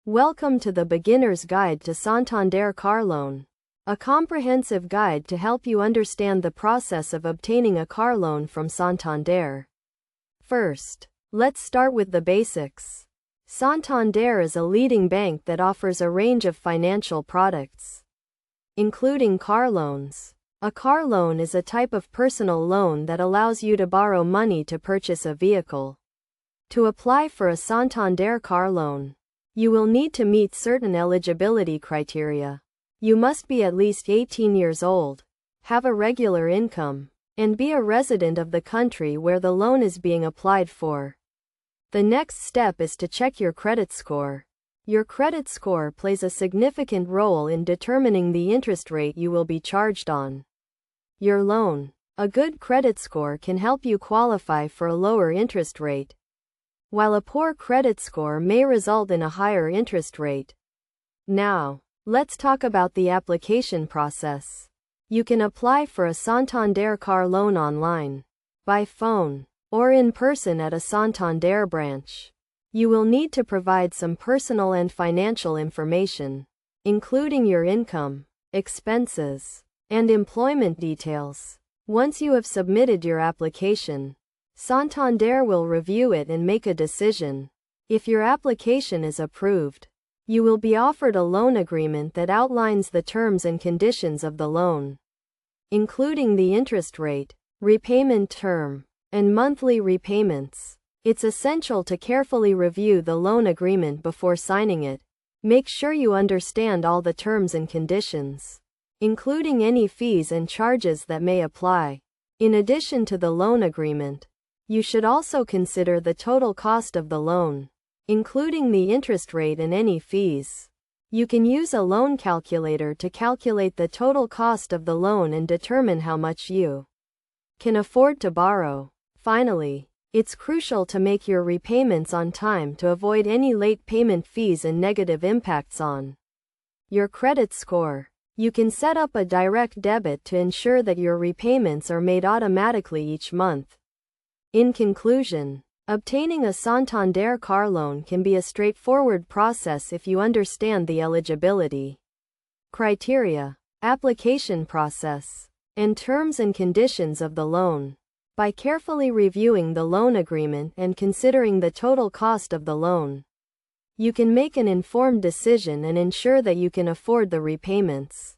Welcome to the Beginner's Guide to Santander Car Loan, a comprehensive guide to help you understand the process of obtaining a car loan from Santander. First, let's start with the basics. Santander is a leading bank that offers a range of financial products, including car loans. A car loan is a type of personal loan that allows you to borrow money to purchase a vehicle. To apply for a Santander car loan, you will need to meet certain eligibility criteria. You must be at least 18 years old, have a regular income, and be a resident of the country where the loan is being applied for. The next step is to check your credit score. Your credit score plays a significant role in determining the interest rate you will be charged on your loan. A good credit score can help you qualify for a lower interest rate, while a poor credit score may result in a higher interest rate. Now, let's talk about the application process. You can apply for a Santander car loan online, by phone, or in person at a Santander branch. You will need to provide some personal and financial information, including your income, expenses, and employment details. Once you have submitted your application, Santander will review it and make a decision. If your application is approved, you will be offered a loan agreement that outlines the terms and conditions of the loan, including the interest rate, repayment term, and monthly repayments. It's essential to carefully review the loan agreement before signing it. Make sure you understand all the terms and conditions, including any fees and charges that may apply. In addition to the loan agreement, you should also consider the total cost of the loan, including the interest rate and any fees. You can use a loan calculator to calculate the total cost of the loan and determine how much you can afford to borrow. Finally, it's crucial to make your repayments on time to avoid any late payment fees and negative impacts on your credit score. You can set up a direct debit to ensure that your repayments are made automatically each month. In conclusion, obtaining a Santander car loan can be a straightforward process if you understand the eligibility criteria, application process, and terms and conditions of the loan. By carefully reviewing the loan agreement and considering the total cost of the loan, you can make an informed decision and ensure that you can afford the repayments.